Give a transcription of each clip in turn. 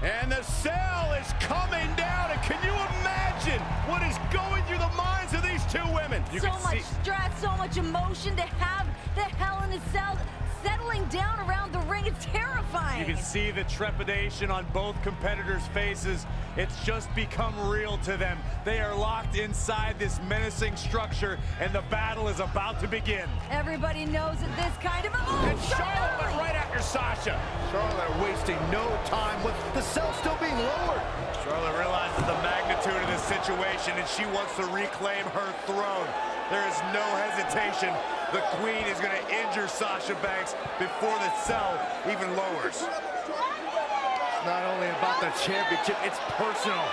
And the cell is coming down, and can you imagine what is going through the minds of these two women? So much stress, so much emotion to have the Hell in a Cell settling down around the ring. It's terrifying. You can see the trepidation on both competitors' faces. It's just become real to them. They are locked inside this menacing structure, and the battle is about to begin. Everybody knows that this kind of... Oh, And Charlotte went right after Sasha. Charlotte wasting no time with the cell still being lowered. Charlotte realizes the magnitude of this situation, and she wants to reclaim her throne. There is no hesitation. The Queen is going to injure Sasha Banks before the cell even lowers. It's not only about the championship, it's personal.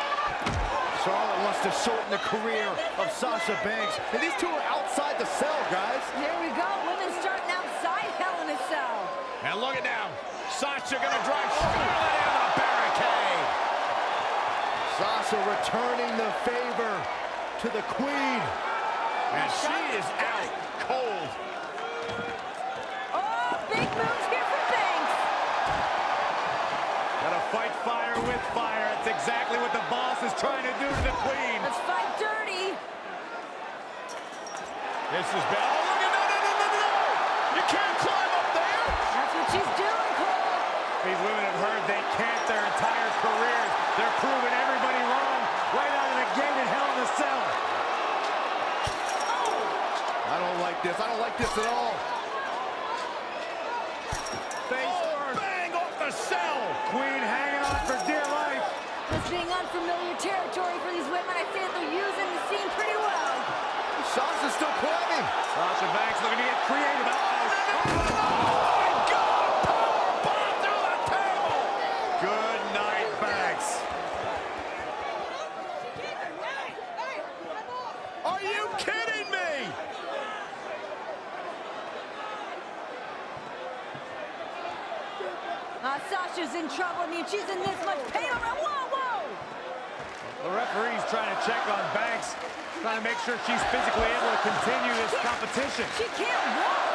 Charlotte wants to shorten the career of Sasha Banks. And these two are outside the cell, guys. Here we go. Women starting outside Hell in a Cell. And look at now. Sasha going to drive Charlotte in the barricade. Sasha returning the favor to the Queen. And she is out cold. Oh, big moves here for Banks. Gotta fight fire with fire. That's exactly what the boss is trying to do to the Queen. Let's fight dirty. This is bad. Oh, look at no. You can't climb up there. That's what she's doing, Cole. These women have heard they can't their entire careers. They're proving everybody wrong right out of the gate in Hell in a Cell. I don't like this. I don't like this at all. Bang off the cell. Queen hanging on for dear life. This being unfamiliar territory for these women, I say that they're using the scene pretty well. Sasha's still climbing. Sasha Banks looking to get creative. Good night, Banks. Are you kidding me? Sasha's in trouble. I mean, she's in this much pain already. Whoa. The referee's trying to check on Banks, trying to make sure she's physically able to continue this competition. She can't walk.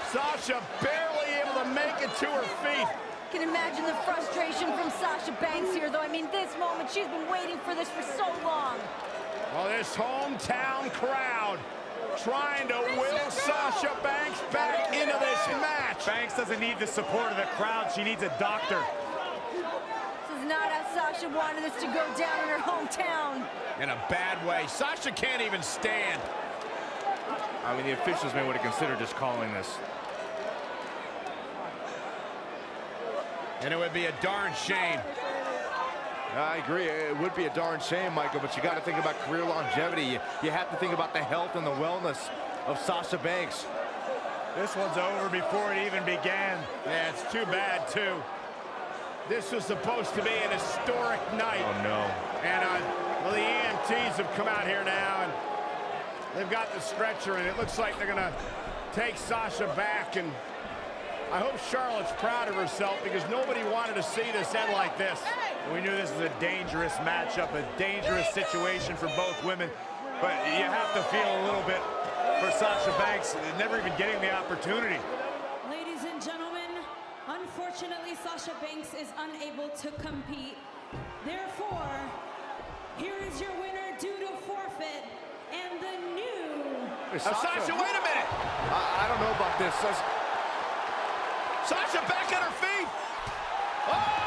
Sasha barely able to make it to her feet. Can imagine the frustration from Sasha Banks here, though. I mean, this moment, she's been waiting for this for so long. Well, this hometown crowd trying to will Sasha Banks back into this match. Banks doesn't need the support of the crowd. She needs a doctor. This is not how Sasha wanted this to go down in her hometown. In a bad way. Sasha can't even stand. I mean, the officials may want to consider just calling this. And it would be a darn shame. I agree. It would be a darn shame, Michael, but you got to think about career longevity. You have to think about the health and the wellness of Sasha Banks. This one's over before it even began. Yeah, it's too bad, too. This was supposed to be an historic night. Oh, no. And well, the EMTs have come out here now, and they've got the stretcher, and it looks like they're going to take Sasha back. And I hope Charlotte's proud of herself, because nobody wanted to see this end like this. We knew this was a dangerous matchup, a dangerous situation for both women, but you have to feel a little bit for Sasha Banks, never even getting the opportunity. Ladies and gentlemen, unfortunately, Sasha Banks is unable to compete. Therefore, here is your winner due to forfeit, and the new... Sasha, wait a minute! I don't know about this. Sasha back on her feet! Oh,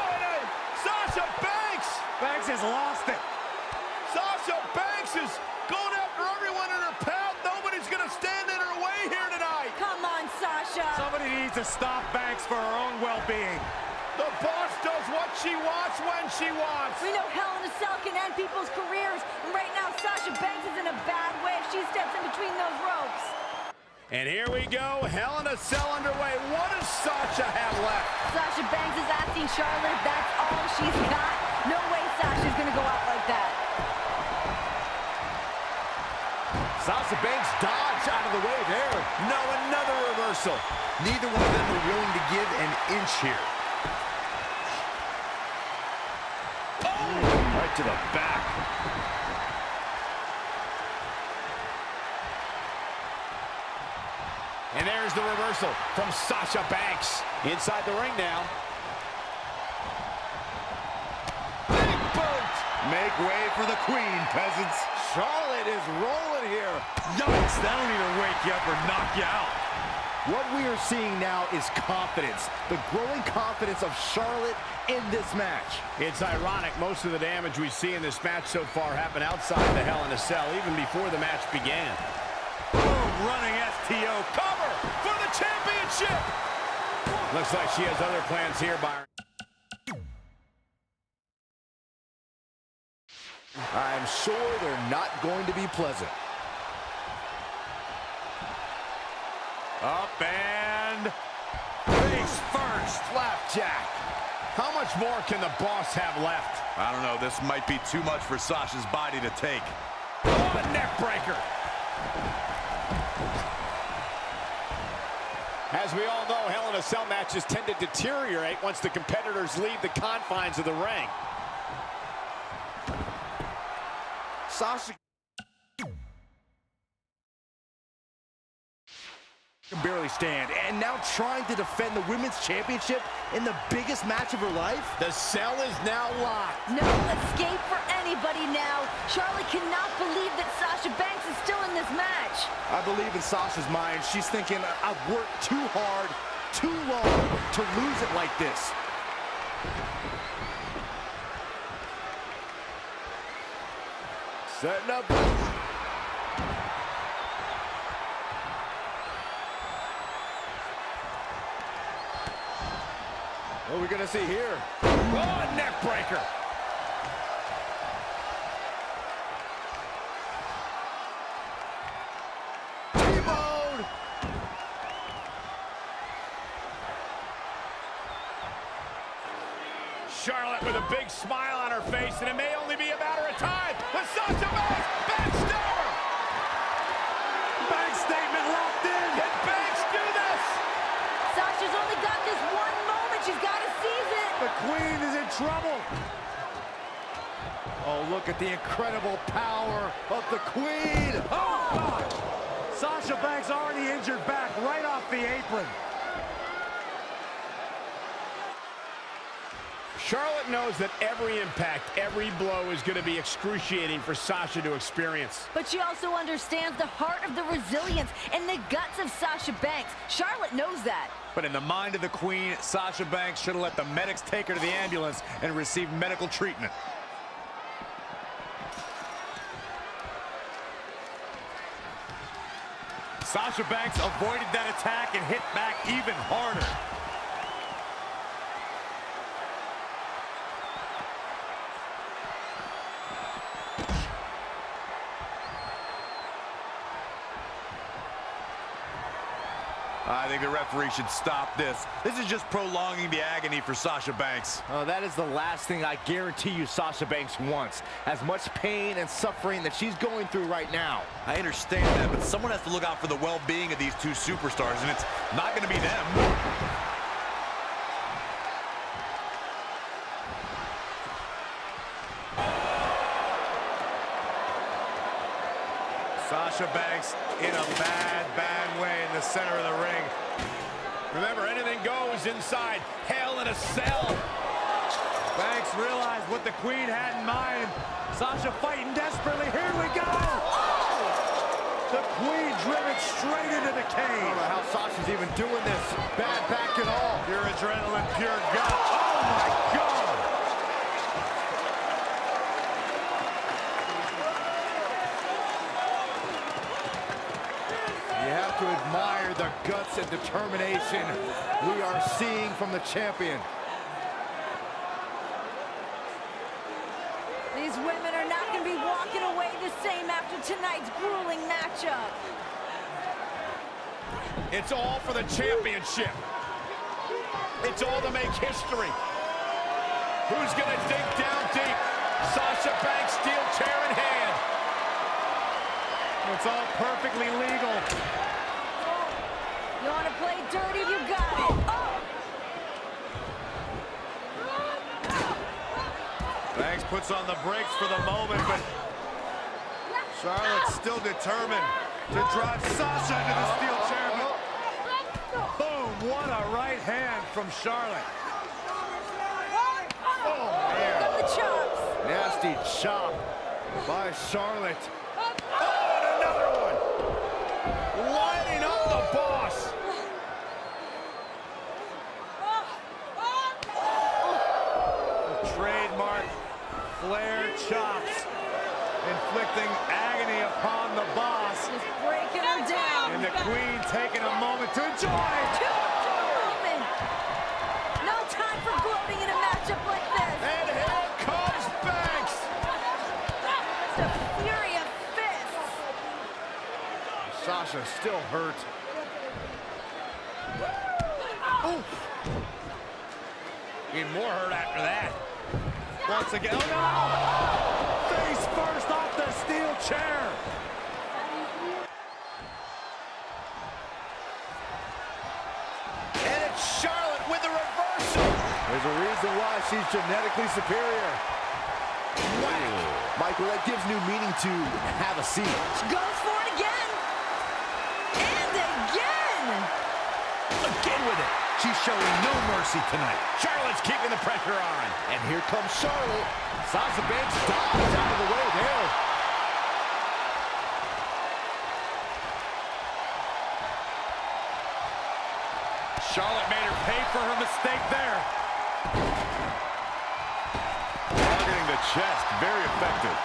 Sasha Banks! Banks has lost it. Sasha Banks is going after everyone in her path. Nobody's going to stand in her way here tonight. Come on, Sasha. Somebody needs to stop Banks for her own well-being. The boss does what she wants when she wants. We know Hell in a Cell can end people's careers, and right now Sasha Banks is in a bad way if she steps in between those ropes. And here we go, Hell in a Cell underway. What does Sasha have left? Sasha Banks is asking Charlotte if that's all she's got. No way Sasha's gonna go out like that. Sasha Banks dodged out of the way there. No, another reversal. Neither one of them are willing to give an inch here. Oh! Right to the back. And there's the reversal from Sasha Banks. Inside the ring now. Big boot. Make way for the queen, peasants. Charlotte is rolling here. Yikes, that'll either wake you up or knock you out. What we are seeing now is confidence. The growing confidence of Charlotte in this match. It's ironic, most of the damage we see in this match so far happened outside the Hell in a Cell, even before the match began. Boom, running STO. Cover for the championship. Looks like she has other plans here, Byron. I'm sure they're not going to be pleasant. Up and face first. Flapjack. How much more can the boss have left? I don't know, this might be too much for Sasha's body to take. Oh, a neck breaker. As we all know, Hell in a Cell matches tend to deteriorate once the competitors leave the confines of the ring. Sasha can barely stand, and now trying to defend the women's championship in the biggest match of her life. The cell is now locked. No escape for anybody now. Charlotte cannot believe that Sasha Banks is still in this match. I believe in Sasha's mind. She's thinking, I've worked too hard, too long to lose it like this. Setting up. What are we gonna see here? Oh, a neck breaker. T-bone. Charlotte with a big smile on her face, and it may only be a matter of time. But Sasha Banks, backstabber! Bank statement locked in. Can Banks do this? Sasha's only got this one moment. She's got to seize it. The queen is in trouble. Oh, look at the incredible power of the queen. Oh, God. Sasha Banks already injured back right off the apron. Charlotte knows that every impact, every blow is going to be excruciating for Sasha to experience. But she also understands the heart of the resilience and the guts of Sasha Banks. Charlotte knows that. But in the mind of the queen, Sasha Banks should have let the medics take her to the ambulance and receive medical treatment. Sasha Banks avoided that attack and hit back even harder. I think the referee should stop this. This is just prolonging the agony for Sasha Banks. Oh, that is the last thing I guarantee you Sasha Banks wants. As much pain and suffering that she's going through right now. I understand that, but someone has to look out for the well-being of these two superstars, and it's not going to be them. Sasha Banks in a bad, bad way in the center of the ring. Remember, anything goes inside Hell in a Cell. Banks realized what the queen had in mind. Sasha fighting desperately. Here we go! Oh! The queen driven straight into the I cage. don't know how Sasha's even doing this. Bad back at all. Pure adrenaline, pure gut. Oh my God! You have to admire the guts and determination we are seeing from the champion. These women are not going to be walking away the same after tonight's grueling matchup. It's all for the championship. It's all to make history. Who's going to dig down deep? Sasha Banks, steel chair in hand. It's all perfectly legal. You want to play dirty? You got it. Oh! Banks puts on the brakes for the moment, but Charlotte's still determined to drive Sasha into the steel chair. But What a right hand from Charlotte. Oh, man. Got the chops. Nasty chop by Charlotte. Oh, and another one. Lining up the boss. Trademark Flair chops, inflicting agony upon the boss. Just breaking her down. And the Queen taking a moment to enjoy. Woman. No time for gloating in a matchup like this. And here comes Banks. It's a fury of fists. Sasha still hurt. Oof. Even more hurt after that. Once again, oh no! Face first off the steel chair. And it's Charlotte with the reversal. There's a reason why she's genetically superior. Michael, that gives new meaning to have a seat. She goes for it again. And again. Again with it. She's showing no mercy tonight. Charlotte's keeping the pressure on. And here comes Charlotte. Sasha Banks dives out of the way there. Charlotte made her pay for her mistake there. Targeting the chest, very effective.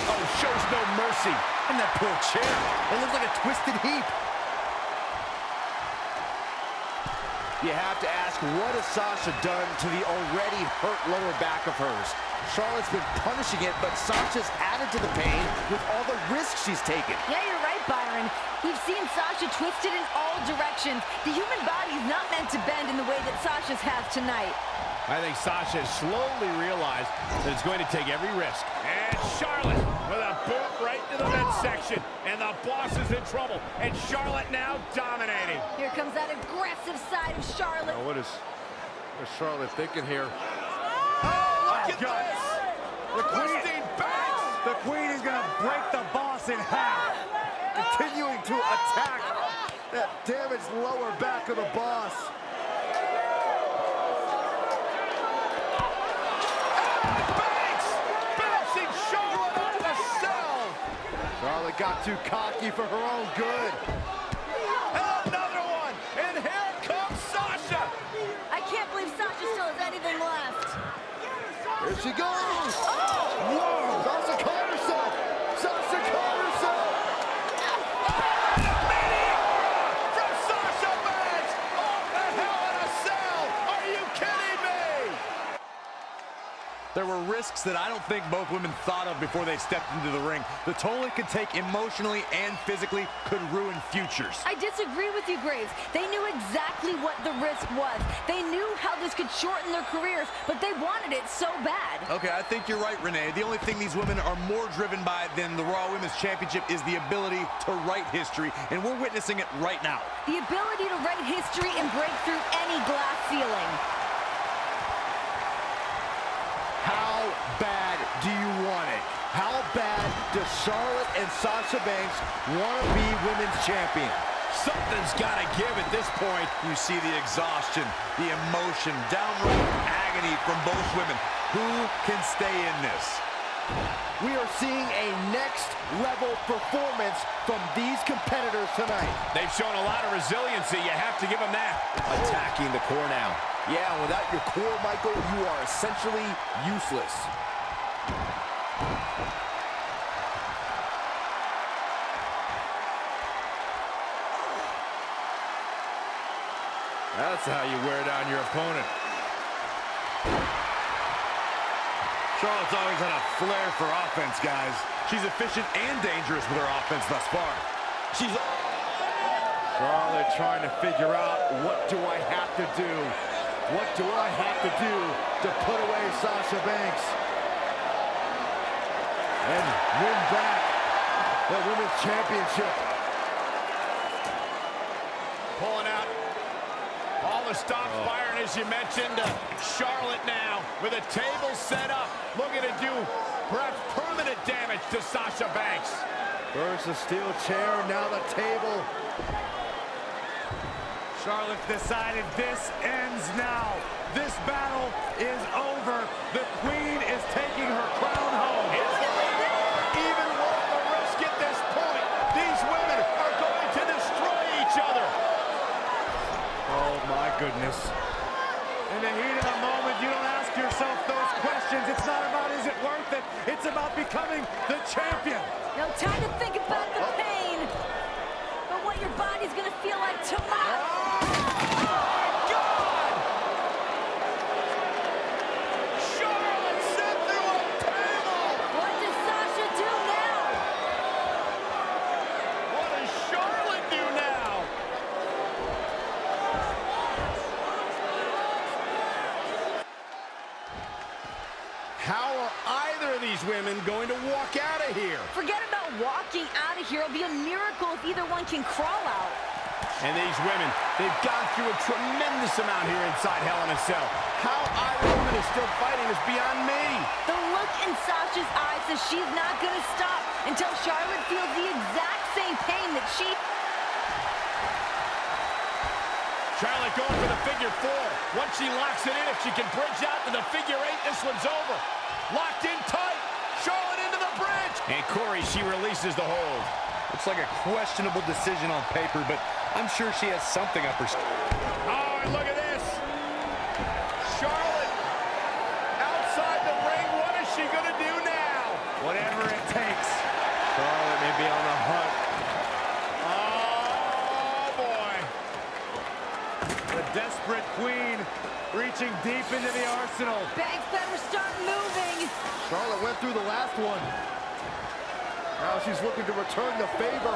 Oh, shows no mercy. And that poor chair. It looks like a twisted heap. You have to ask, what has Sasha done to the already hurt lower back of hers? Charlotte's been punishing it, but Sasha's added to the pain with all the risks she's taken. Yeah, you're right, Byron. We've seen Sasha twisted in all directions. The human body is not meant to bend in the way that Sasha's has tonight. I think Sasha has slowly realized that it's going to take every risk. And Charlotte with a boot right to the midsection. And the boss is in trouble. And Charlotte now dominating. Here comes that aggressive side of Charlotte. Now, what is Charlotte thinking here? Oh, look at this! The Queen, Twisting Banks! the Queen is gonna break the boss in half. Continuing to attack that damaged lower back of the boss. Banks! Bouncing Charlotte out of the cell! Charlotte got too cocky for her own good. And another one! And here comes Sasha! I can't believe Sasha still has anything left. Here she goes. Whoa! Sasha caught herself. Sasha caught herself. From Sasha Banks! Off the Hell in a Cell! Are you kidding me? There were risks that I don't think both women thought of before they stepped into the ring. The toll it could take emotionally and physically could ruin futures. I disagree with you, Graves. They knew exactly what the risk was. They knew how this could shorten their careers, but they wanted it so bad. Okay, I think you're right, Renee. The only thing these women are more driven by than the Raw Women's Championship is the ability to write history, and we're witnessing it right now. The ability to write history and break through any glass ceiling. How bad do you want it? How bad does Charlotte and Sasha Banks want to be women's champion? Something's got to give at this point. You see the exhaustion, the emotion, downright agony from both women. Who can stay in this? We are seeing a next level performance from these competitors tonight. They've shown a lot of resiliency. You have to give them that. Attacking the core now. Yeah, without your core, Michael, you are essentially useless. That's how you wear down your opponent. Charlotte's always had a flair for offense, guys. She's efficient and dangerous with her offense thus far. Charlotte trying to figure out, what do I have to do? What do I have to do to put away Sasha Banks and win back the Women's Championship? Pulling out all the stops, Byron, as you mentioned. Charlotte now with a table set up, looking to do perhaps permanent damage to Sasha Banks. First the steel chair, now the table. Charlotte decided this ends now. This battle is over. The Queen is taking her crown home. It's even worth the risk at this point. These women are going to destroy each other. Oh my goodness. In the heat of the moment, you don't ask yourself those questions. It's not about is it worth it. It's about becoming the champion. No time to think about the pain, but what your body's gonna feel like tomorrow. How are either of these women going to walk out of here? Forget about walking out of here. It'll be a miracle if either one can crawl out. And these women, they've gone through a tremendous amount here inside Hell in a Cell. How either woman is still fighting is beyond me. The look in Sasha's eyes says she's not going to stop until Charlotte feels the exact same pain that she... Charlotte going for the figure four. Once she locks it in, if she can bridge out to the figure eight, this one's over. Locked in tight. Charlotte into the bridge. And Corey, she releases the hold. Looks like a questionable decision on paper, but I'm sure she has something up her sleeve. Oh, and look at this. Charlotte outside the ring. What is she going to do now? Whatever it takes. Charlotte may be on the hunt. Desperate Queen reaching deep into the arsenal. Banks better start moving. Charlotte went through the last one. Now she's looking to return the favor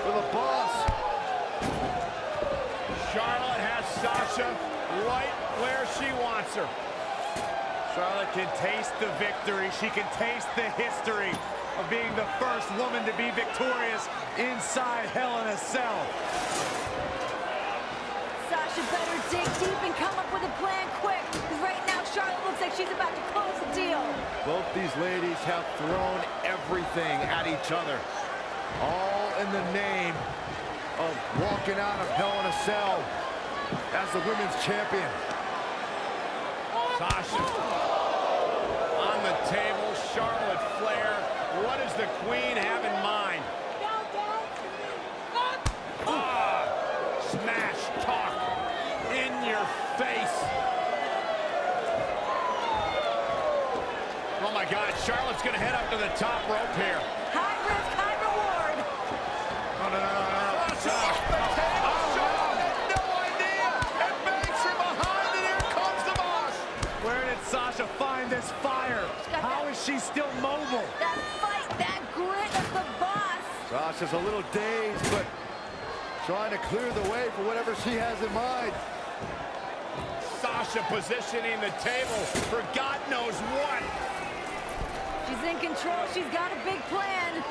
for the boss. Charlotte has Sasha right where she wants her. Charlotte can taste the victory. She can taste the history of being the first woman to be victorious inside Hell in a Cell. Sasha better dig deep and come up with a plan quick. Because right now, Charlotte looks like she's about to close the deal. Both these ladies have thrown everything at each other. All in the name of walking out of Hell in a Cell as the women's champion. Sasha on the table. Charlotte Flair. What does the Queen have in mind? Smash talk in your face. Oh my God, Charlotte's gonna head up to the top rope here. High risk, high reward. No. Charlotte had no idea. And Banks from behind, and here comes the boss. Where did Sasha find this fire? How is she still mobile? That fight, that grit of the boss. Sasha's a little dazed, but trying to clear the way for whatever she has in mind. Sasha positioning the table for God knows what. She's in control. She's got a big plan.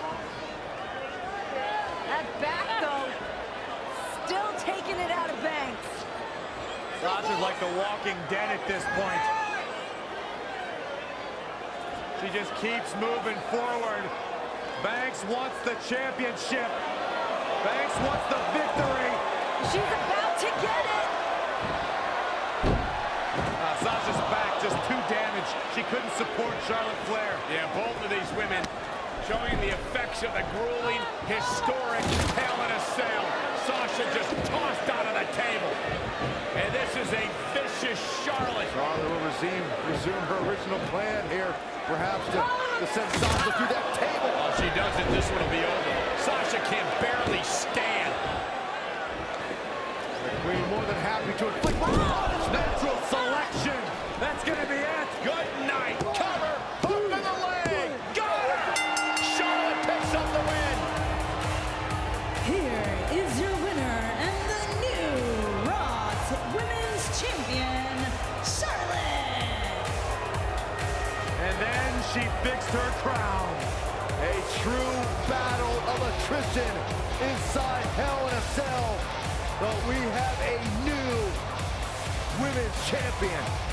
That back, though, still taking it out of Banks. Sasha's like the walking dead at this point. She just keeps moving forward. Banks wants the championship. Banks wants the victory. She's about to get it. Sasha's back just too damaged. She couldn't support Charlotte Flair. Yeah, both of these women showing the effects of the grueling, historic Hell in a Cell. Sasha just tossed out of the table. And this is a vicious Charlotte. Charlotte will resume her original plan here, perhaps to send Sasha through that table. Well, if she doesn't, this one will be over. Sasha can barely stand. The Queen more than happy to inflict Natural selection. That's going to be it. Good night. Cover. Hook to the leg. Got her. Charlotte picks up the win. Here is your winner and the new Raw Women's Champion, Charlotte. And then she fixed her crown. a true battle of attrition inside Hell in a Cell. But we have a new women's champion.